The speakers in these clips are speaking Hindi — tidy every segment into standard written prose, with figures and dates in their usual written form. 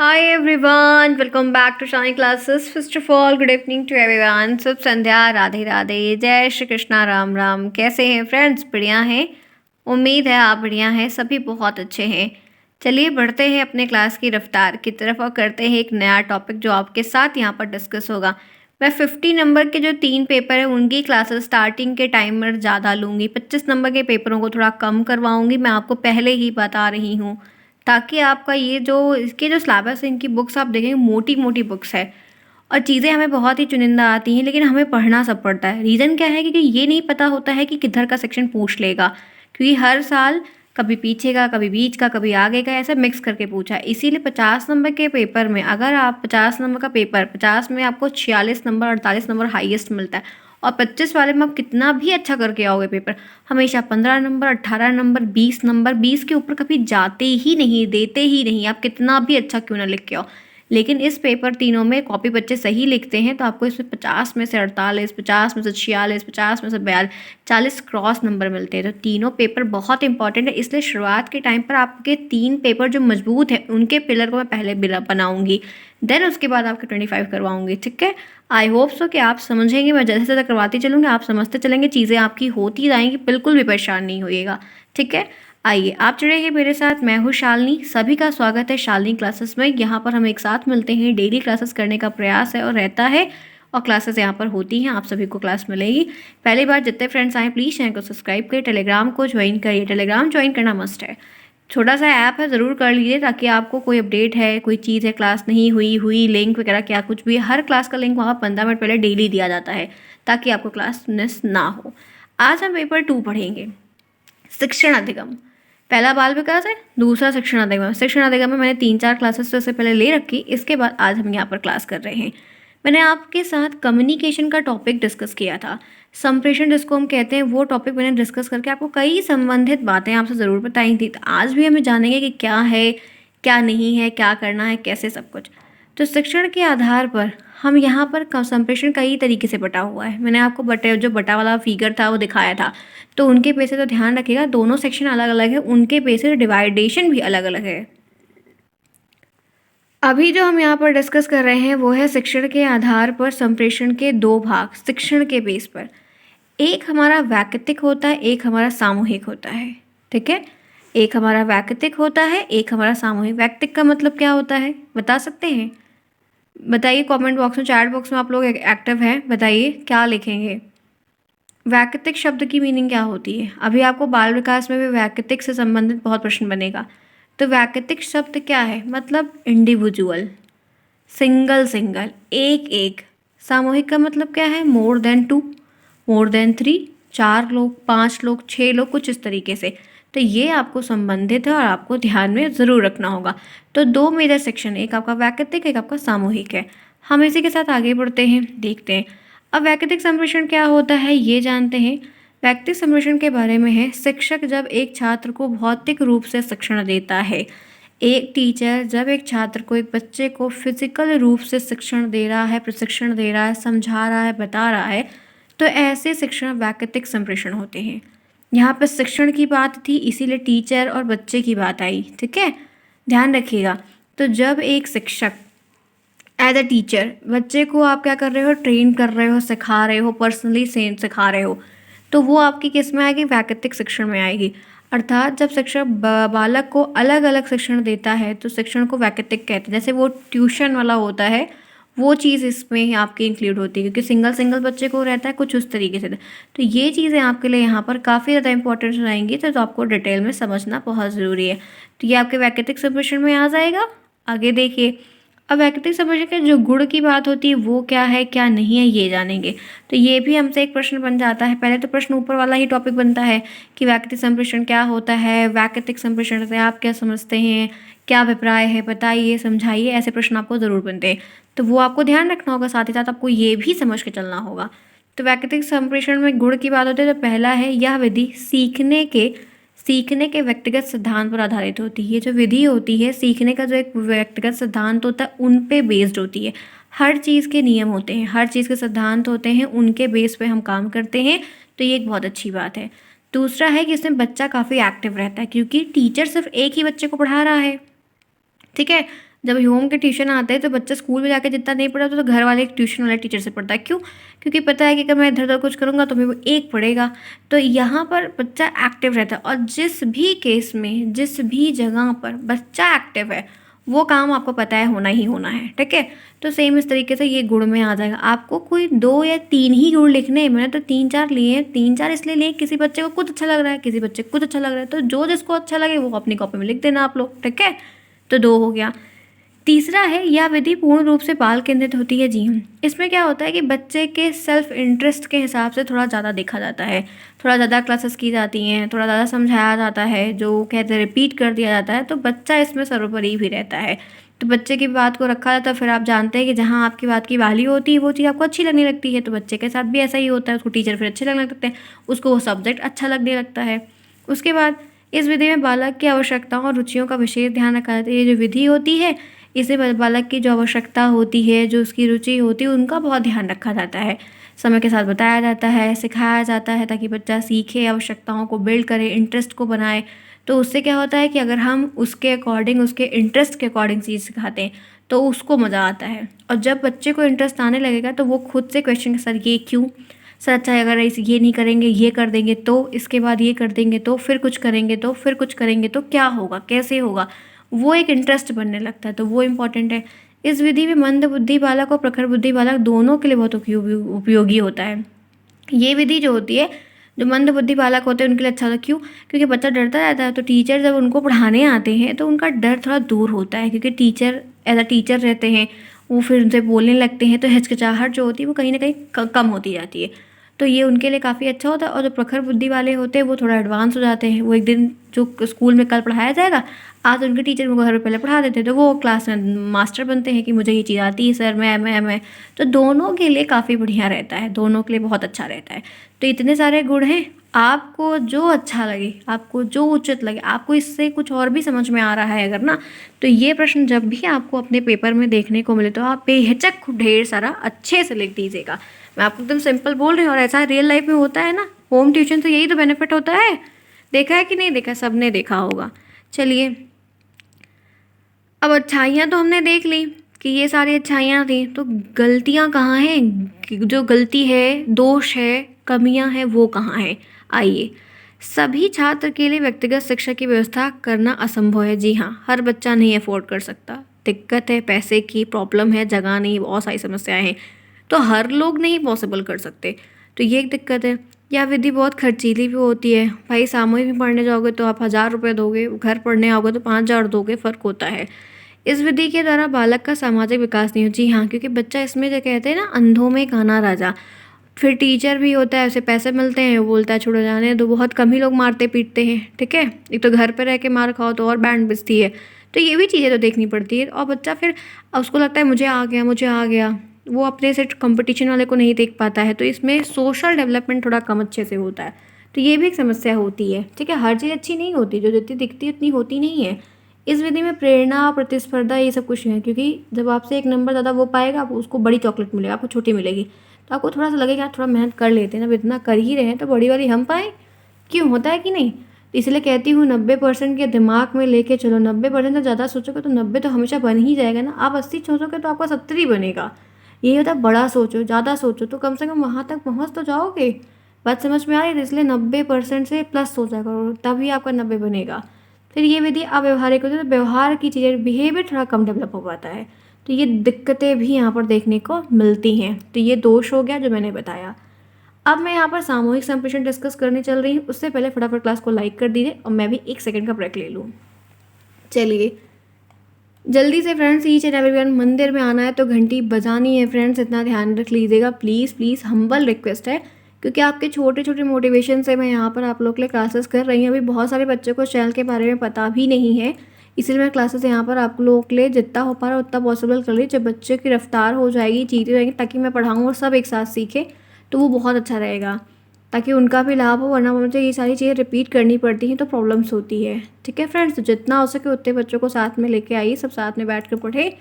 Hi everyone, welcome back to Shine Classes. First of all, good evening to everyone. शुभ संध्या, राधे राधे, जय श्री कृष्णा, राम राम। कैसे हैं फ्रेंड्स? बढ़िया हैं? उम्मीद है आप बढ़िया हैं, सभी बहुत अच्छे हैं। चलिए बढ़ते हैं अपने क्लास की रफ्तार की तरफ और करते हैं एक नया टॉपिक जो आपके साथ यहाँ पर डिस्कस होगा। मैं 50 नंबर के जो 3 पेपर है उनकी क्लासेस स्टार्टिंग के टाइमर ज़्यादा लूँगी, 25 नंबर के पेपरों को थोड़ा कम करवाऊँगी, मैं आपको पहले ही बता रही हूँ, ताकि आपका ये जो इसके जो सिलेबस है इनकी बुक्स आप देखेंगे मोटी मोटी बुक्स है और चीज़ें हमें बहुत ही चुनिंदा आती हैं, लेकिन हमें पढ़ना सब पड़ता है। रीज़न क्या है? क्योंकि ये नहीं पता होता है कि किधर का सेक्शन पूछ लेगा, क्योंकि हर साल कभी पीछे का, कभी बीच का, कभी आगे का, ऐसा मिक्स करके पूछा है। इसीलिए 50 नंबर के पेपर में अगर आप 50 नंबर का पेपर 50 में आपको 46 नंबर 48 नंबर हाईएस्ट मिलता है और 25 वाले में आप कितना भी अच्छा करके आओगे पेपर, हमेशा 15 नंबर 18 नंबर 20 नंबर 20 के ऊपर कभी जाते ही नहीं, देते ही नहीं, आप कितना भी अच्छा क्यों ना लिख के आओ। लेकिन इस पेपर तीनों में कॉपी बच्चे सही लिखते हैं तो आपको इसमें 50 में से 48, 50 में से 46, 50 में से 42, 40 क्रॉस नंबर मिलते हैं। तो तीनों पेपर बहुत इंपॉर्टेंट है, इसलिए शुरुआत के टाइम पर आपके 3 पेपर जो मजबूत हैं उनके पिलर को मैं पहले बनाऊंगी, देन उसके बाद आपके 25 करवाऊंगी। ठीक है, आई होप सो कि आप समझेंगे, मैं जैसे जैसे करवाती चलूँगी आप समझते चलेंगे, चीज़ें आपकी होती जाएंगी, बिल्कुल भी परेशान नहीं होइएगा। ठीक है, आइए आप जुड़े हैं मेरे साथ, मैं हूँ शालिनी। सभी का स्वागत है शालिनी क्लासेस में। यहाँ पर हम एक साथ मिलते हैं, डेली क्लासेस करने का प्रयास है और रहता है और क्लासेस यहाँ पर होती हैं, आप सभी को क्लास मिलेगी। पहली बार जितने फ्रेंड्स आए प्लीज़ चैनल को सब्सक्राइब करिए, टेलीग्राम को ज्वाइन करिए, टेलीग्राम ज्वाइन करना मस्ट है, छोटा सा ऐप है, ज़रूर कर लीजिए, ताकि आपको कोई अपडेट है, कोई चीज़ है, क्लास नहीं हुई लिंक वगैरह क्या कुछ भी, हर क्लास का लिंक वहाँ 15 मिनट पहले डेली दिया जाता है, ताकि आपको क्लास मिस ना हो। आज हम पेपर 2 पढ़ेंगे, शिक्षण अधिगम। पहला बाल विकास है, दूसरा शिक्षण अधिगम। शिक्षण अधिगम में मैंने 3-4 क्लासेस तो इससे पहले ले रखी, इसके बाद आज हम यहाँ पर क्लास कर रहे हैं। मैंने आपके साथ कम्युनिकेशन का टॉपिक डिस्कस किया था, संप्रेषण जिसको हम कहते हैं, वो टॉपिक मैंने डिस्कस करके आपको कई संबंधित बातें आपसे ज़रूर बताई थी। तो आज भी हमें जानेंगे कि क्या है, क्या नहीं है, क्या करना है, कैसे सब कुछ। तो शिक्षण के आधार पर हम यहाँ पर संप्रेषण कई तरीके से बटा हुआ है। मैंने आपको जो बटा वाला फिगर था वो दिखाया था, तो उनके पे से तो ध्यान रखिएगा, दोनों सेक्शन अलग अलग है, उनके पे से डिवाइडेशन भी अलग अलग है। अभी जो हम यहाँ पर डिस्कस कर रहे हैं वो है शिक्षण के आधार पर संप्रेषण के 2 भाग, शिक्षण के बेस पर। एक हमारा वैकल्पिक होता है, एक हमारा सामूहिक होता है। ठीक है, एक हमारा वैकल्पिक होता है, एक हमारा सामूहिक। वैकल्पिक का मतलब क्या होता है बता सकते हैं? बताइए कमेंट बॉक्स में, चैट बॉक्स में आप लोग एक्टिव हैं, बताइए क्या लिखेंगे। वैकल्पिक शब्द की मीनिंग क्या होती है? अभी आपको बाल विकास में भी वैकल्पिक से संबंधित बहुत प्रश्न बनेगा। तो वैकल्पिक शब्द क्या है? मतलब इंडिविजुअल, सिंगल सिंगल, एक एक। सामूहिक का मतलब क्या है? मोर देन 2, मोर देन 3, 4 लोग, 5 लोग, 6 लोग, कुछ इस तरीके से। तो ये आपको संबंधित है और आपको ध्यान में ज़रूर रखना होगा। तो 2 मेजर सेक्शन, एक आपका वैकल्पिक, एक आपका सामूहिक है। हम इसी के साथ आगे बढ़ते हैं, देखते हैं अब वैकल्पिक संप्रेषण क्या होता है, ये जानते हैं। वैकल्पिक संप्रेषण के बारे में है, शिक्षक जब एक छात्र को भौतिक रूप से शिक्षण देता है, एक टीचर जब एक छात्र को, एक बच्चे को फिजिकल रूप से शिक्षण दे रहा है, प्रशिक्षण दे रहा है, समझा रहा है, बता रहा है, तो ऐसे शिक्षण वैकल्पिक संप्रेषण होते हैं। यहाँ पर शिक्षण की बात थी, इसीलिए टीचर और बच्चे की बात आई। ठीक है, ध्यान रखिएगा। तो जब एक शिक्षक एज अ टीचर बच्चे को आप क्या कर रहे हो, ट्रेन कर रहे हो, सिखा रहे हो, पर्सनली सिखा रहे हो, तो वो आपकी किस में आएगी? वैकल्पिक शिक्षण में आएगी। अर्थात जब शिक्षक बालक को अलग अलग शिक्षण देता है तो शिक्षण को वैकल्पिक कहते हैं। जैसे वो ट्यूशन वाला होता है, वो चीज़ इसमें आपकी इंक्लूड होती है, क्योंकि सिंगल सिंगल बच्चे को रहता है कुछ उस तरीके से। तो ये चीज़ें आपके लिए यहाँ पर काफ़ी ज़्यादा इंपॉर्टेंट रहेंगी, तो आपको डिटेल में समझना बहुत ज़रूरी है। तो ये आपके वैकल्पिक संप्रेषण में आ जाएगा। आगे देखिए, अब वैकल्पिक संप्रेषण के जो गुण की बात होती है वो क्या है, क्या नहीं है, ये जानेंगे। तो ये भी हमसे एक प्रश्न बन जाता है। पहले तो प्रश्न ऊपर वाला ही टॉपिक बनता है कि वैकल्पिक संप्रेषण क्या होता है, वैकल्पिक संप्रेषण से आप क्या समझते हैं, क्या अभिप्राय है, बताइए, समझाइए, ऐसे प्रश्न आपको ज़रूर बनते हैं। तो वो आपको ध्यान रखना होगा, साथ ही साथ आपको ये भी समझ के चलना होगा। तो वैकल्पिक संप्रेषण में गुण की बात होती है, तो पहला है, यह विधि सीखने के व्यक्तिगत सिद्धांत पर आधारित होती है। ये जो विधि होती है, सीखने का जो एक व्यक्तिगत सिद्धांत होता है, उन पे बेस्ड होती है। हर चीज़ के नियम होते हैं, हर चीज़ के सिद्धांत होते हैं, उनके बेस पे हम काम करते हैं। तो ये एक बहुत अच्छी बात है। दूसरा है कि इसमें बच्चा काफ़ी एक्टिव रहता है, क्योंकि टीचर सिर्फ एक ही बच्चे को पढ़ा रहा है। ठीक है, जब होम के ट्यूशन आते हैं तो बच्चा स्कूल में जाके जितना नहीं पढ़ा तो घर वाले ट्यूशन वाले टीचर से पढ़ता है। क्यों? क्योंकि पता है कि अगर मैं इधर उधर कुछ करूँगा तो फिर वो एक पढ़ेगा। तो यहाँ पर बच्चा एक्टिव रहता है, और जिस भी केस में, जिस भी जगह पर बच्चा एक्टिव है, वो काम आपको पता है होना ही होना है। ठीक है? तो सेम इस तरीके से ये गुण में आ जाएगा। आपको कोई 2 या 3 ही गुण लिखने हैं, मैंने तो 3-4 लिए हैं। 3-4 इसलिए लिए, किसी बच्चे को कुछ अच्छा लग रहा है, किसी बच्चे को कुछ अच्छा लग रहा है, तो जो जिसको अच्छा लगे वो अपनी कॉपी में लिख देना आप लोग। ठीक है? तो 2 हो गया। तीसरा है, यह विधि पूर्ण रूप से बाल केंद्रित होती है। जी हाँ, इसमें क्या होता है कि बच्चे के सेल्फ इंटरेस्ट के हिसाब से थोड़ा ज़्यादा देखा जाता है, थोड़ा ज़्यादा क्लासेस की जाती हैं, थोड़ा ज़्यादा समझाया जाता है, जो कहते हैं रिपीट कर दिया जाता है, तो बच्चा इसमें सर्वोपरि भी रहता है। तो बच्चे की बात को रखा जाता है। फिर आप जानते हैं कि जहाँ आपकी बात की वैल्यू होती है वो चीज़ आपको अच्छी लगने लगती है। तो बच्चे के साथ भी ऐसा ही होता है, उसको टीचर फिर अच्छे लगने लगते हैं, उसको वो सब्जेक्ट अच्छा लगने लगता है। उसके बाद इस विधि में बालक की आवश्यकताओं और रुचियों का विशेष ध्यान रखा जाता है। ये जो विधि होती है, इसे बालक की जो आवश्यकता होती है, जो उसकी रुचि होती है, उनका बहुत ध्यान रखा जाता है। समय के साथ बताया जाता है, सिखाया जाता है, ताकि बच्चा सीखे, आवश्यकताओं को बिल्ड करे, इंटरेस्ट को बनाए। तो उससे क्या होता है कि अगर हम उसके अकॉर्डिंग, उसके इंटरेस्ट के अकॉर्डिंग चीज़ सिखाते हैं तो उसको मज़ा आता है। और जब बच्चे को इंटरेस्ट आने लगेगा तो वो खुद से क्वेश्चन के सर ये क्यों, सर अच्छा अगर ये नहीं करेंगे, ये कर देंगे तो, इसके बाद ये कर देंगे तो, फिर कुछ करेंगे तो, फिर कुछ करेंगे तो क्या होगा, कैसे होगा, वो एक इंटरेस्ट बनने लगता है। तो वो इम्पॉर्टेंट है। इस विधि में मंद बुद्धि बालक और प्रखर बुद्धि बालक दोनों के लिए बहुत उपयोगी होता है। ये विधि जो होती है, जो मंद बुद्धि बालक होते हैं उनके लिए अच्छा होता है। क्यों? क्योंकि बच्चा डरता रहता है, तो टीचर जब उनको पढ़ाने आते हैं तो उनका डर थोड़ा दूर होता है, क्योंकि टीचर एज अ टीचर रहते हैं, वो फिर उनसे बोलने लगते हैं, तो हिचकिचाहट जो होती है वो कहीं ना कहीं कम होती जाती है। तो ये उनके लिए काफ़ी अच्छा होता है। और जो प्रखर बुद्धि वाले होते हैं वो थोड़ा एडवांस हो जाते हैं। वो एक दिन जो स्कूल में कल पढ़ाया जाएगा, आज उनके टीचर उनको घर पे पहले पढ़ा देते हैं, तो वो क्लास में मास्टर बनते हैं कि मुझे ये चीज़ आती है सर, मैं। तो दोनों के लिए काफ़ी बढ़िया रहता है, दोनों के लिए बहुत अच्छा रहता है। तो इतने सारे गुण हैं, आपको जो अच्छा लगे, आपको जो उचित लगे, आपको इससे कुछ और भी समझ में आ रहा है अगर ना, तो ये प्रश्न जब भी आपको अपने पेपर में देखने को मिले तो आप बेहिचक ढेर सारा अच्छे से लिख दीजिएगा। मैं आपको एकदम सिंपल बोल रही हूँ, और ऐसा रियल लाइफ में होता है ना। होम ट्यूशन से यही तो बेनिफिट होता है। देखा है कि नहीं देखा? सबने देखा होगा। चलिए, अब अच्छाइयाँ तो हमने देख ली कि ये सारी अच्छाइयाँ थी, तो गलतियाँ कहाँ हैं? जो गलती है, दोष है, कमियाँ हैं, वो कहाँ हैं? आइए। सभी छात्र के लिए व्यक्तिगत शिक्षा की व्यवस्था करना असंभव है। जी हाँ, हर बच्चा नहीं अफोर्ड कर सकता। दिक्कत है, पैसे की प्रॉब्लम है, जगह नहीं, बहुत सारी समस्याएं हैं, तो हर लोग नहीं पॉसिबल कर सकते। तो ये एक दिक्कत है। यह विधि बहुत खर्चीली भी होती है। भाई सामूहिक में पढ़ने जाओगे तो आप 1000 रुपये दोगे, घर पढ़ने आओगे तो 5000 दोगे, फ़र्क होता है। इस विधि के द्वारा बालक का सामाजिक विकास नहीं हो। जी हाँ, क्योंकि बच्चा इसमें जो कहते हैं ना, अंधों में काना राजा। फिर टीचर भी होता है, उसे पैसे मिलते हैं, वो बोलता है छोड़ो जाने दो। बहुत कम ही लोग मारते पीटते हैं। ठीक है? एक तो घर पे रह के मार खाओ तो और बैंड बजती है। तो ये भी चीज़ें तो देखनी पड़ती है। और बच्चा फिर उसको लगता है मुझे आ गया, मुझे आ गया, वो अपने से कंपटीशन वाले को नहीं देख पाता है। तो इसमें सोशल डेवलपमेंट थोड़ा कम अच्छे से होता है। तो ये भी एक समस्या होती है। ठीक है? हर चीज़ अच्छी नहीं होती, जो जितनी दिखती है उतनी होती नहीं है। इस विधि में प्रेरणा, प्रतिस्पर्धा, ये सब कुछ है, क्योंकि जब आपसे एक नंबर ज़्यादा वो पाएगा, आप उसको बड़ी चॉकलेट मिलेगा, आपको छोटी मिलेगी। तो आपको थोड़ा सा लगेगा थोड़ा मेहनत कर लेते हैं, जब इतना कर ही रहे हैं तो बड़ी वाली हम पाएँ। क्यों? होता है कि नहीं? इसलिए कहती हूँ 90% के दिमाग में लेके चलो। 90% से ज़्यादा सोचोगे तो 90 तो हमेशा बन ही जाएगा ना। आप 80 सोचोगे तो आपका 70 ही बनेगा। यही होता है, बड़ा सोचो, ज़्यादा सोचो, तो कम से कम वहाँ तक पहुँच तो जाओगे। बात समझ में आ रही है? इसलिए 90% से प्लस सोचा करो, तभी आपका 90 बनेगा। फिर ये विधि अव्यवहारिक होती है, तो व्यवहार की चीज़ें, बिहेवियर थोड़ा कम डेवलप हो पाता है। तो ये दिक्कतें भी यहाँ पर देखने को मिलती हैं। तो ये दोष हो गया जो मैंने बताया। अब मैं यहाँ पर सामूहिक संप्रेषण डिस्कस करने चल रही हूँ, उससे पहले फटाफट क्लास को लाइक कर दीजिए और मैं भी 1 सेकंड का ब्रेक ले लूँ। चलिए जल्दी से फ्रेंड्स, ईच एंड एवरीवन, मंदिर में आना है तो घंटी बजानी है फ्रेंड्स, इतना ध्यान रख लीजिएगा प्लीज़ प्लीज़, हम्बल रिक्वेस्ट है। क्योंकि आपके छोटे छोटे मोटिवेशन से मैं यहाँ पर आप लोग के लिए क्लासेस कर रही हूँ। अभी बहुत सारे बच्चों को चैनल के बारे में पता भी नहीं है, इसलिए मैं क्लासेस यहाँ पर आप लोगों के लिए जितना हो पा रहा है उतना पॉसिबल कर रही। जब बच्चे की रफ्तार हो जाएगी, चीज़ें रहेंगी, ताकि मैं पढ़ाऊँ और सब एक साथ सीखें, तो वो बहुत अच्छा रहेगा, ताकि उनका भी लाभ हो। वरना मुझे ये सारी चीज़ें रिपीट करनी पड़ती हैं तो प्रॉब्लम्स होती है। ठीक है फ्रेंड्स? तो जितना हो सके उतने बच्चों को साथ में लेके आइए, सब साथ में बैठ कर पढ़ें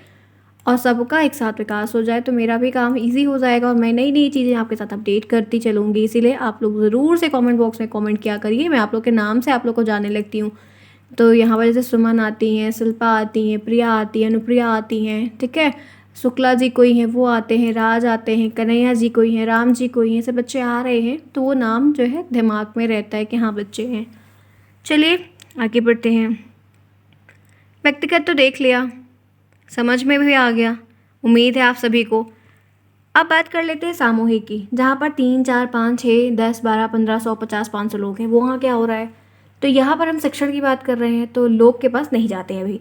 और सबका एक साथ विकास हो जाए, तो मेरा भी काम इजी हो जाएगा और मैं नई नई चीज़ें आपके साथ अपडेट करती चलूँगी। इसीलिए आप लोग ज़रूर से कमेंट बॉक्स में कमेंट किया करिए, मैं आप लोग के नाम से आप लोग को जानने लगती हूँ। तो यहाँ पर जैसे सुमन आती हैं, शिल्पा आती हैं, प्रिया आती हैं, अनुप्रिया आती हैं, ठीक है। शुक्ला जी कोई हैं वो आते हैं, राज आते हैं, कन्हैया जी कोई हैं, राम जी कोई हैं, सब बच्चे आ रहे हैं तो वो नाम जो है दिमाग में रहता है कि हाँ बच्चे हैं। चलिए आगे बढ़ते हैं। व्यक्तिगत तो देख लिया, समझ में भी आ गया, उम्मीद है आप सभी को। अब बात कर लेते हैं सामूहिक की, जहाँ पर 3, 4, 5, 6, 10, 12, 15, 100, 50, 500 लोग हैं। वहाँ क्या हो रहा है, तो यहाँ पर हम शिक्षण की बात कर रहे हैं तो लोग के पास नहीं जाते हैं अभी।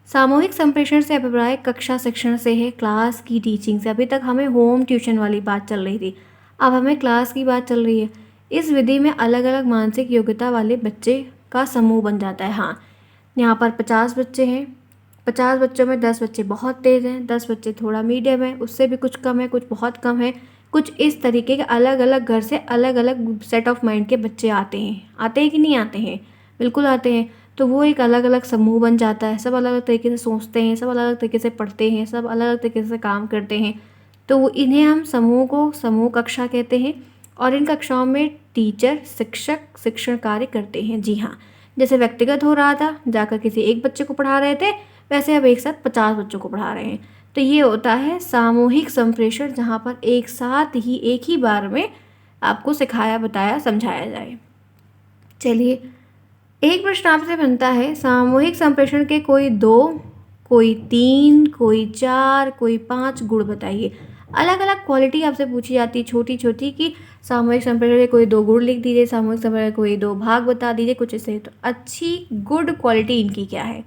सामूहिक संप्रेषण से अभिप्राय कक्षा शिक्षण से है, क्लास की टीचिंग से। अभी तक हमें होम ट्यूशन वाली बात चल रही थी, अब हमें क्लास की बात चल रही है। इस विधि में अलग अलग मानसिक योग्यता वाले बच्चे का समूह बन जाता है। हाँ, यहाँ पर 50 बच्चे हैं, 50 बच्चों में 10 बच्चे बहुत तेज़ हैं, 10 बच्चे थोड़ा मीडियम है, उससे भी कुछ कम है, कुछ बहुत कम है, कुछ इस तरीके के अलग अलग घर से अलग अलग सेट ऑफ माइंड के बच्चे आते हैं कि नहीं आते हैं, बिल्कुल आते हैं। तो वो एक अलग अलग समूह बन जाता है, सब अलग अलग तरीके से सोचते हैं, सब अलग अलग तरीके से पढ़ते हैं, सब अलग अलग तरीके से काम करते हैं। तो इन्हें हम समूह को समूह कक्षा कहते हैं। और इन कक्षाओं में टीचर शिक्षक शिक्षण कार्य करते हैं। जी हाँ, जैसे व्यक्तिगत हो रहा था, जाकर किसी एक बच्चे को पढ़ा रहे थे, वैसे अब एक साथ 50 बच्चों को पढ़ा रहे हैं। तो ये होता है सामूहिक संप्रेषण, जहाँ पर एक साथ ही एक ही बार में आपको सिखाया बताया समझाया जाए। चलिए, एक प्रश्न आपसे बनता है, सामूहिक संप्रेषण के कोई 2, कोई 3, कोई 4, कोई 5 गुण बताइए। अलग अलग क्वालिटी आपसे पूछी जाती है छोटी छोटी, कि सामूहिक संप्रेषण के कोई 2 गुण लिख दीजिए, सामूहिक संप्रेषण के कोई 2 भाग बता दीजिए, कुछ ऐसे। तो अच्छी गुड क्वालिटी इनकी क्या है,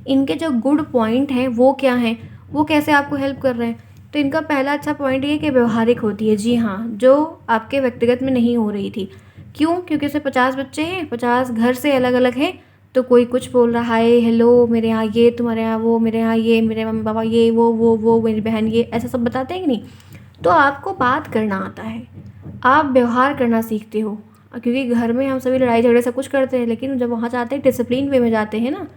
इनके जो गुड पॉइंट हैं वो क्या हैं, वो कैसे आपको हेल्प कर रहे हैं। तो इनका पहला अच्छा पॉइंट ये कि व्यवहारिक होती है। जी हाँ, जो आपके व्यक्तिगत में नहीं हो रही थी। क्यों? क्योंकि उसमें 50 बच्चे हैं, 50 घर से अलग अलग हैं, तो कोई कुछ बोल रहा है, हाय हेलो मेरे यहाँ ये, तुम्हारे यहाँ वो, मेरे यहाँ ये, मेरे मम्मी पापा ये, वो मेरी बहन ये, ऐसा सब बताते हैं कि नहीं। तो आपको बात करना आता है, आप व्यवहार करना सीखते हो। क्योंकि घर में हम सभी लड़ाई झगड़े सब कुछ करते हैं, लेकिन जब वहाँ जाते हैं डिसिप्लिन वे में जाते हैं ना,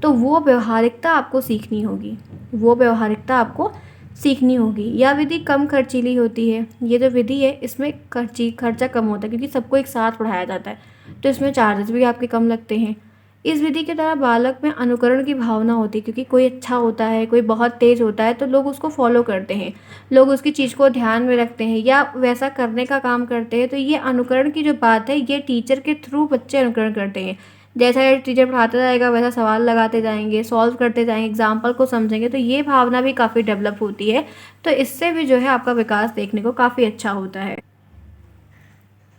तो वो व्यवहारिकता आपको सीखनी होगी, वो व्यवहारिकता आपको सीखनी होगी। यह विधि कम खर्चीली होती है। ये जो विधि है इसमें खर्चा कम होता है, क्योंकि सबको एक साथ पढ़ाया जाता है, तो इसमें चार्जेस भी आपके कम लगते हैं। इस विधि के द्वारा बालक में अनुकरण की भावना होती है, क्योंकि कोई अच्छा होता है, कोई बहुत तेज़ होता है, तो लोग उसको फॉलो करते हैं, लोग उसकी चीज़ को ध्यान में रखते हैं या वैसा करने का काम करते हैं। तो ये अनुकरण की जो बात है, ये टीचर के थ्रू बच्चे अनुकरण करते हैं। जैसा टीचर पढ़ाता जाएगा वैसा सवाल लगाते जाएंगे, सॉल्व करते जाएंगे, एग्जाम्पल को समझेंगे, तो ये भावना भी काफ़ी डेवलप होती है। तो इससे भी जो है आपका विकास देखने को काफ़ी अच्छा होता है।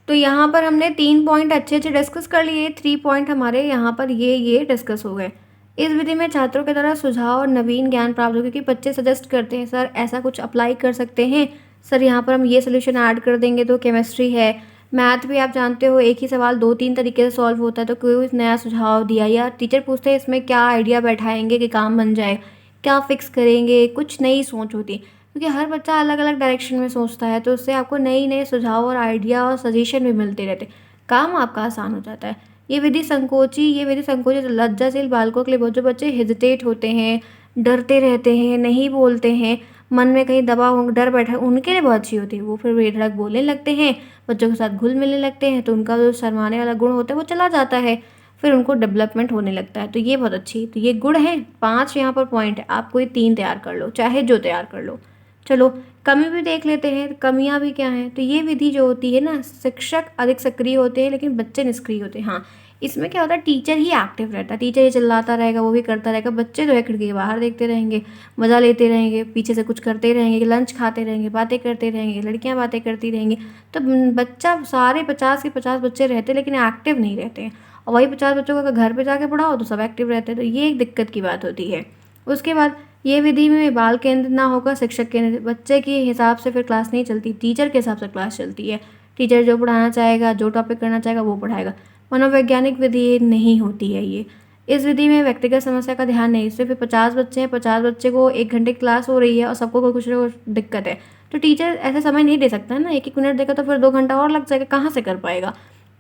तो यहाँ पर हमने 3 पॉइंट अच्छे अच्छे डिस्कस कर लिए, 3 पॉइंट हमारे यहाँ पर ये डिस्कस हो गए। इस विधि में छात्रों के द्वारा सुझाव और नवीन ज्ञान प्राप्त हो, क्योंकि बच्चे सजेस्ट करते हैं, सर ऐसा कुछ अप्लाई कर सकते हैं, सर यहाँ पर हम ये सोल्यूशन ऐड कर देंगे। तो केमिस्ट्री है, मैथ भी आप जानते हो, एक ही सवाल 2-3 तरीके से सॉल्व होता है, तो कोई नया सुझाव दिया या टीचर पूछते हैं इसमें क्या आइडिया बैठाएंगे कि काम बन जाए, क्या फिक्स करेंगे, कुछ नई सोच होती है, क्योंकि हर बच्चा अलग अलग डायरेक्शन में सोचता है, तो उससे आपको नई नए सुझाव और आइडिया और सजेशन भी मिलते रहते, काम आपका आसान हो जाता है। ये विधि संकोची लज्जाशील बालकों के लिए बहुत, जो बच्चे हेजिटेट होते हैं, डरते रहते हैं, नहीं बोलते हैं, मन में कहीं दबा डर बैठा है, उनके लिए बहुत अच्छी होती है। वो फिर बेधड़क बोलने लगते हैं, बच्चों के साथ घुल मिलने लगते हैं, तो उनका जो शर्माने वाला गुण होता है वो चला जाता है, फिर उनको डेवलपमेंट होने लगता है। तो ये बहुत अच्छी, तो ये गुण है 5 यहाँ पर पॉइंट है, आप कोई 3 तैयार कर लो, चाहे जो तैयार कर लो। चलो कमी भी देख लेते हैं, कमियां भी क्या हैं। तो ये विधि जो होती है ना, शिक्षक अधिक सक्रिय होते हैं लेकिन बच्चे निष्क्रिय होते हैं। हाँ, इसमें क्या होता है, टीचर ही एक्टिव रहता है, टीचर ये चिल्लाता रहेगा, वो भी करता रहेगा, बच्चे जो है खिड़की के बाहर देखते रहेंगे, मज़ा लेते रहेंगे, पीछे से कुछ करते रहेंगे, लंच खाते रहेंगे, बातें करते रहेंगे, लड़कियां बातें करती रहेंगी। तो बच्चा सारे 50 के 50 बच्चे रहते हैं लेकिन एक्टिव नहीं रहते हैं, और वही 50 बच्चों को अगर घर पर जाके पढ़ाओ तो सब एक्टिव रहते हैं। तो ये एक दिक्कत की बात होती है। उसके बाद ये विधि में बाल केंद्र ना होकर शिक्षक केंद्र, बच्चे के हिसाब से फिर क्लास नहीं चलती, टीचर के हिसाब से क्लास चलती है। टीचर जो पढ़ाना चाहेगा, जो टॉपिक करना चाहेगा वो पढ़ाएगा। मनोवैज्ञानिक विधि नहीं होती है ये। इस विधि में व्यक्तिगत समस्या का ध्यान नहीं, सिर्फ 50 बच्चे हैं, 50 बच्चे को 1 घंटे की क्लास हो रही है और सबको कोई कुछ ना कुछ दिक्कत है, तो टीचर ऐसा समय नहीं दे सकता है ना, 1-1 मिनट देगा तो फिर 2 घंटा और लग जाएगा, कहाँ से कर पाएगा।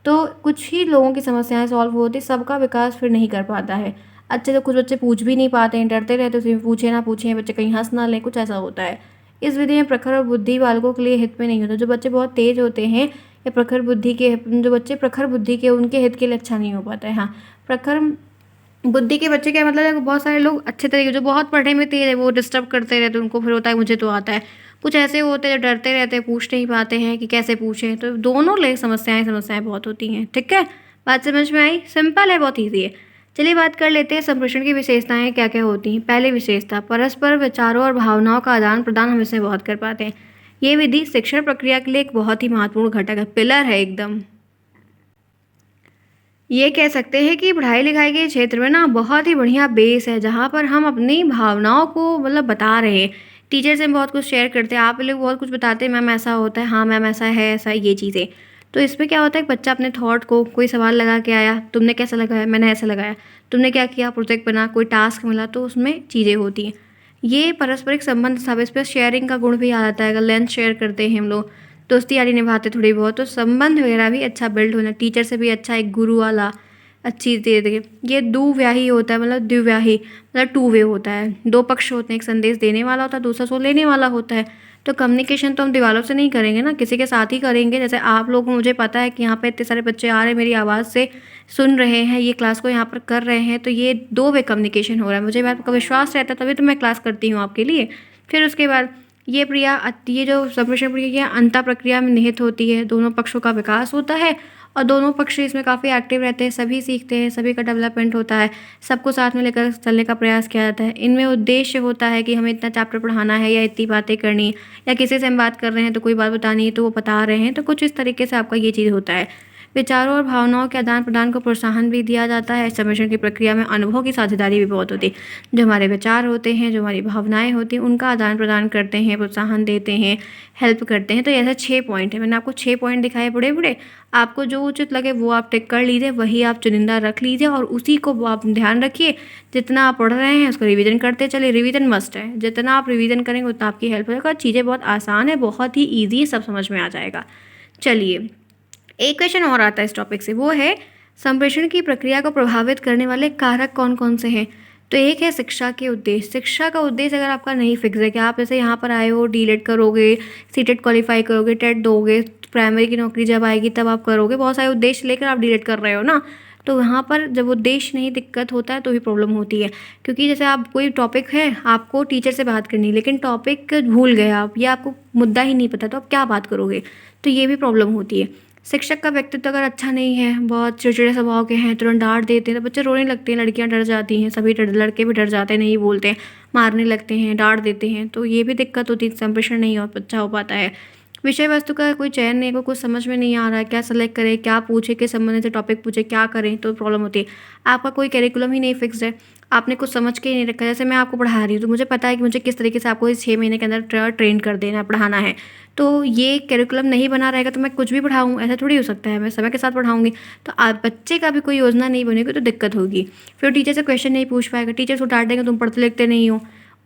तो कुछ ही लोगों की समस्याएं सॉल्व होती, सबका विकास फिर नहीं कर पाता है अच्छे से। कुछ बच्चे पूछ भी नहीं पाते हैं, डरते रहते हैं, पूछे ना पूछे बच्चे कहीं हंस ना लें, कुछ ऐसा होता है। इस विधि में प्रखर और बुद्धि बालकों के लिए हित में नहीं होता। जो बच्चे बहुत तेज होते हैं या प्रखर बुद्धि के, जो बच्चे प्रखर बुद्धि के, उनके हित के लिए अच्छा नहीं हो पाता है। हाँ, प्रखर बुद्धि के बच्चे क्या मतलब है, बहुत सारे लोग अच्छे तरीके जो बहुत पढ़ने में तेज है वो डिस्टर्ब करते रहते हैं, उनको फिर होता है मुझे तो आता है। कुछ ऐसे होते हैं जो डरते रहते हैं, पूछ नहीं पाते हैं कि कैसे पूछें, तो दोनों ले समस्याएं समस्याएं बहुत होती हैं। ठीक है, बात समझ में आई? सिंपल है, बहुत ईजी है। चलिए बात कर लेते हैं संप्रेषण की विशेषताएं क्या क्या होती हैं। पहली विशेषता, परस्पर विचारों और भावनाओं का आदान प्रदान हम इसमें बहुत कर पाते हैं। ये विधि शिक्षण प्रक्रिया के लिए एक बहुत ही महत्वपूर्ण घटक है, पिलर है एकदम। ये कह सकते हैं कि पढ़ाई लिखाई के क्षेत्र में ना बहुत ही बढ़िया बेस है, जहाँ पर हम अपनी भावनाओं को मतलब बता रहे हैं। टीचर से हम बहुत कुछ शेयर करते हैं, आप लोग बहुत कुछ बताते हैं, मैम ऐसा होता है, हाँ मैम ऐसा है, ऐसा ये चीज़ें। तो इसमें क्या होता है, बच्चा अपने थॉट को कोई सवाल लगा के आया, तुमने कैसा लगाया, मैंने ऐसा लगाया, तुमने क्या किया, प्रोजेक्ट बना, कोई टास्क मिला, तो उसमें चीज़ें होती हैं। ये पारस्परिक संबंध स्थापित, इस पर शेयरिंग का गुण भी आ जाता है। अगर लंच शेयर करते हैं हम लोग, दोस्ती यारी निभाते थोड़ी बहुत, तो संबंध वगैरह भी अच्छा बिल्ड होना, टीचर से भी अच्छा, एक गुरु वाला अच्छी दे दे। ये दुव्याही होता है, मतलब द्विव्याही, मतलब टू वे होता है, दो पक्ष होते हैं, एक संदेश देने वाला होता है, दूसरा सो लेने वाला होता है। तो कम्युनिकेशन तो हम दीवारों से नहीं करेंगे ना, किसी के साथ ही करेंगे। जैसे आप लोग, मुझे पता है कि यहाँ पे इतने सारे बच्चे आ रहे हैं, मेरी आवाज़ से सुन रहे हैं, ये क्लास को यहाँ पर कर रहे हैं, तो ये दो वे कम्युनिकेशन हो रहा है। मुझे बात का विश्वास रहता है तभी तो मैं क्लास करती हूँ आपके लिए। फिर उसके बाद ये जो संप्रेषण प्रक्रिया अंतः प्रक्रिया में निहित होती है, दोनों पक्षों का विकास होता है और दोनों पक्ष इसमें काफ़ी एक्टिव रहते हैं, सभी सीखते हैं, सभी का डेवलपमेंट होता है, सबको साथ में लेकर चलने का प्रयास किया जाता है। इनमें उद्देश्य होता है कि हमें इतना चैप्टर पढ़ाना है या इतनी बातें करनी, या किसी से हम बात कर रहे हैं तो कोई बात बतानी है तो वो बता रहे हैं, तो कुछ इस तरीके से आपका ये चीज़ होता है। विचारों और भावनाओं के आदान प्रदान को प्रोत्साहन भी दिया जाता है। संप्रेषण की प्रक्रिया में अनुभव की साझेदारी भी बहुत होती है। जो हमारे विचार होते हैं, जो हमारी भावनाएं होती हैं, उनका आदान प्रदान करते हैं, प्रोत्साहन देते हैं, हेल्प करते हैं। तो ऐसे 6 पॉइंट है, मैंने आपको 6 पॉइंट दिखाए बड़े बड़े। आपको जो उचित लगे वो आप टिक कर लीजिए, वही आप चुनिंदा रख लीजिए और उसी को आप ध्यान रखिए। जितना आप पढ़ रहे हैं उसको रिवीजन करते चलिए, रिवीजन मस्ट है, जितना आप रिवीजन करेंगे उतना आपकी हेल्प होगा। चीज़ें बहुत आसान है, बहुत ही ईजी, सब समझ में आ जाएगा। चलिए, एक क्वेश्चन और आता है इस टॉपिक से, वो है संप्रेषण की प्रक्रिया को प्रभावित करने वाले कारक कौन कौन से हैं। तो एक है शिक्षा के उद्देश्य। शिक्षा का उद्देश्य अगर आपका नहीं फिक्स है कि आप जैसे यहाँ पर आए हो, डीलेट करोगे, सीटेट क्वालिफाई करोगे, टेट दोगे, प्राइमरी की नौकरी जब आएगी तब आप करोगे, बहुत सारे उद्देश्य लेकर आप डीलेट कर रहे हो ना, तो यहाँ पर जब उद्देश्य नहीं दिक्कत होता है तो भी प्रॉब्लम होती है। क्योंकि जैसे आप कोई टॉपिक है, आपको टीचर से बात करनी है, लेकिन टॉपिक भूल गए आप, या आपको मुद्दा ही नहीं पता, तो आप क्या बात करोगे, तो ये भी प्रॉब्लम होती है। शिक्षक का व्यक्तित्व अगर अच्छा नहीं है, बहुत चिड़चिड़े स्वभाव के हैं, तुरंत डांट देते हैं तो बच्चे रोने लगते हैं, लड़कियां डर जाती हैं, सभी लड़के भी डर जाते हैं, नहीं बोलते हैं, मारने लगते हैं, डांट देते हैं, तो ये भी दिक्कत होती है, संप्रेषण नहीं अच्छा हो पाता है। विषय वस्तु का कोई चयन नहीं, को कुछ समझ में नहीं आ रहा है, क्या सेलेक्ट करें, क्या पूछे, किस संबंध से टॉपिक पूछे, क्या करें, तो प्रॉब्लम होती है। आपका कोई करिकुलम ही नहीं फिक्स है, आपने कुछ समझ के ही नहीं रखा। जैसे मैं आपको पढ़ा रही हूँ तो मुझे पता है कि मुझे किस तरीके से आपको इस 6 महीने के अंदर ट्रेन कर देना, पढ़ाना है। तो ये करिकुलम नहीं बना रहेगा तो मैं कुछ भी पढ़ाऊँ, ऐसा थोड़ी हो सकता है, मैं समय के साथ पढ़ाऊँगी। तो आप बच्चे का भी कोई योजना नहीं बनेगी तो दिक्कत होगी, फिर टीचर से क्वेश्चन नहीं पूछ पाएगा, टीचर उसको डांट देंगे तुम पढ़ते लिखते नहीं हो।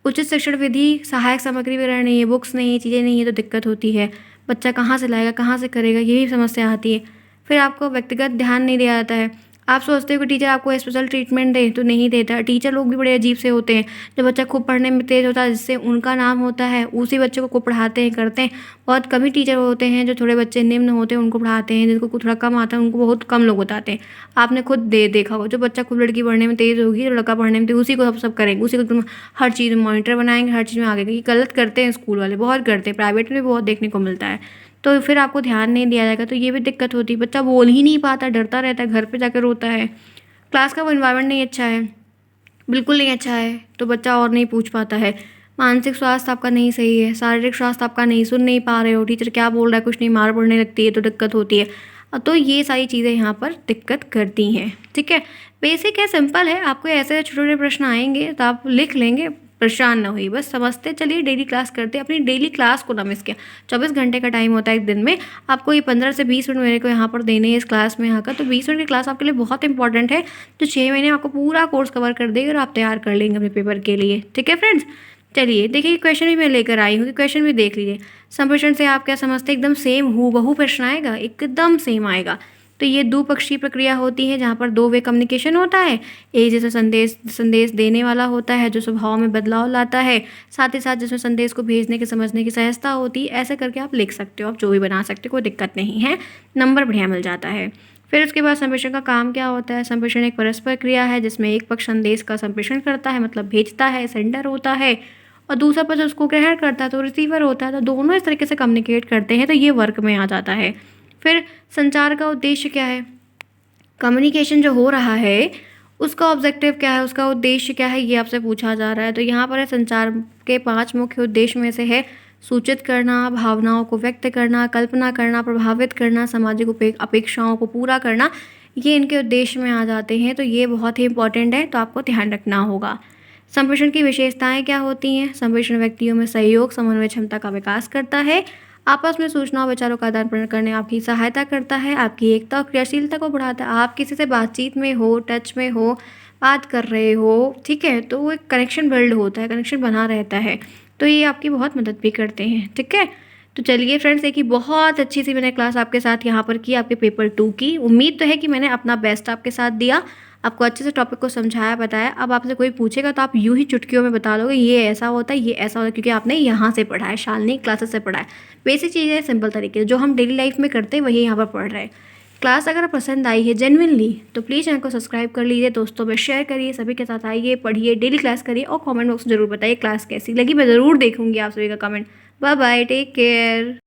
उचित शिक्षण विधि, सहायक सामग्री वगैरह नहीं है, बुक्स नहीं है, चीज़ें नहीं है, तो दिक्कत होती है। बच्चा कहाँ से लाएगा, कहाँ से करेगा, यही समस्या आती है। फिर आपको व्यक्तिगत ध्यान नहीं दिया जाता है। आप सोचते हो कि टीचर आपको स्पेशल ट्रीटमेंट दे, तो नहीं देता। टीचर लोग भी बड़े अजीब से होते हैं। जो बच्चा खूब पढ़ने में तेज़ होता है, जिससे उनका नाम होता है, उसी बच्चे को खूब पढ़ाते हैं, करते हैं। बहुत कम ही टीचर होते हैं जो थोड़े बच्चे निम्न होते हैं उनको पढ़ाते हैं, जिनको थोड़ा कम आता है उनको बहुत कम लोग बताते हैं। आपने खुद देखा होगा, जो बच्चा खूब लड़की पढ़ने में तेज़ होगी, जो लड़का पढ़ने में तेज, उसी को सब करेंगे, उसी को तुम हर चीज़ में मॉनिटर बनाएंगे, हर चीज़ में आगे। ये गलत करते हैं, स्कूल वाले बहुत करते हैं, प्राइवेट में भी बहुत देखने को मिलता है। तो फिर आपको ध्यान नहीं दिया जाएगा तो ये भी दिक्कत होती है। बच्चा बोल ही नहीं पाता, डरता रहता है, घर पे जाकर रोता है, क्लास का वो इन्वायरमेंट नहीं अच्छा है, बिल्कुल नहीं अच्छा है, तो बच्चा और नहीं पूछ पाता है। मानसिक स्वास्थ्य आपका नहीं सही है, शारीरिक स्वास्थ्य आपका नहीं, सुन नहीं पा रहे हो, टीचर क्या बोल रहा है कुछ नहीं, मार पड़ने लगती है तो दिक्कत होती है। तो ये सारी चीज़ें यहाँ पर दिक्कत करती हैं। ठीक है, बेसिक है, सिंपल है। आपको ऐसे छोटे छोटे प्रश्न आएंगे तो आप लिख लेंगे, परेशान ना होइए, बस समझते चलिए, डेली क्लास करते, अपनी डेली क्लास को ना मिस किया। 24 घंटे का टाइम होता है एक दिन में, आपको ये 15 से 20 मिनट मेरे को यहाँ पर देने हैं इस क्लास में यहाँ का, तो 20 मिनट की क्लास आपके लिए बहुत इंपॉर्टेंट है, जो 6 महीने आपको पूरा कोर्स कवर कर देगी और आप तैयार कर लेंगे अपने पेपर के लिए। ठीक है फ्रेंड्स, चलिए देखिए क्वेश्चन भी मैं लेकर आई हूँ, कि क्वेश्चन भी देख लीजिए। संप्रेषण से आप क्या समझते हैं, एकदम सेम हूबहू प्रश्न आएगा, एकदम सेम आएगा। तो ये द्विपक्षीय प्रक्रिया होती है जहाँ पर दो वे कम्युनिकेशन होता है। एक जैसे संदेश देने वाला होता है जो स्वभाव में बदलाव लाता है, साथ ही साथ जिसमें संदेश को भेजने के समझने की सहजता होती है। ऐसे करके आप लिख सकते हो, आप जो भी बना सकते हो, कोई दिक्कत नहीं है, नंबर बढ़िया मिल जाता है। फिर उसके बाद संप्रेषण का काम क्या होता है? संप्रेषण एक परस्पर क्रिया है जिसमें एक पक्ष संदेश का संप्रेषण करता है, मतलब भेजता है, सेंडर होता है, और दूसरा पक्ष उसको ग्रहण करता है तो रिसीवर होता है। तो दोनों इस तरीके से कम्युनिकेट करते हैं, तो ये वर्क में आ जाता है। फिर संचार का उद्देश्य क्या है? कम्युनिकेशन जो हो रहा है उसका ऑब्जेक्टिव क्या है, उसका उद्देश्य क्या है, ये आपसे पूछा जा रहा है। तो यहाँ पर है संचार के 5 मुख्य उद्देश्य में से है सूचित करना, भावनाओं को व्यक्त करना, कल्पना करना, प्रभावित करना, सामाजिक अपेक्षाओं को पूरा करना। ये इनके उद्देश्य में आ जाते हैं, तो ये बहुत ही इंपॉर्टेंट है, तो आपको ध्यान रखना होगा। संप्रेषण की विशेषताएं क्या होती हैं? संप्रेषण व्यक्तियों में सहयोग, समन्वय क्षमता का विकास करता है, आपस में सूचना और विचारों का आदान प्रदान करने आपकी सहायता करता है, आपकी एकता और क्रियाशीलता को बढ़ाता है। आप किसी से बातचीत में हो, टच में हो, बात कर रहे हो, ठीक है, तो वो एक कनेक्शन बिल्ड होता है, कनेक्शन बना रहता है, तो ये आपकी बहुत मदद भी करते हैं, ठीक है। तो चलिए फ्रेंड्स, एक ही बहुत अच्छी सी मैंने क्लास आपके साथ यहाँ पर की, आपके पेपर 2 की। उम्मीद तो है कि मैंने अपना बेस्ट आपके साथ दिया, आपको अच्छे से टॉपिक को समझाया, बताया। अब आपसे कोई पूछेगा तो आप यूँ ही चुटकियों में बता दोगे ये ऐसा होता है, ये ऐसा होता है, क्योंकि आपने यहाँ से पढ़ा है, शालिनी क्लासेस से पढ़ा है। बेसिक चीज़ें सिंपल तरीके से जो हम डेली लाइफ में करते हैं वही यहाँ पर पढ़ रहे हैं। क्लास अगर पसंद आई है जेन्युइनली तो प्लीज़ चैनल को सब्सक्राइब कर लीजिए, दोस्तों में शेयर करिए, सभी के साथ आइए, पढ़िए, डेली क्लास करिए, और कमेंट बॉक्स में ज़रूर बताइए क्लास कैसी लगी। मैं ज़रूर देखूँगी आप सभी का comment. Bye bye, take care.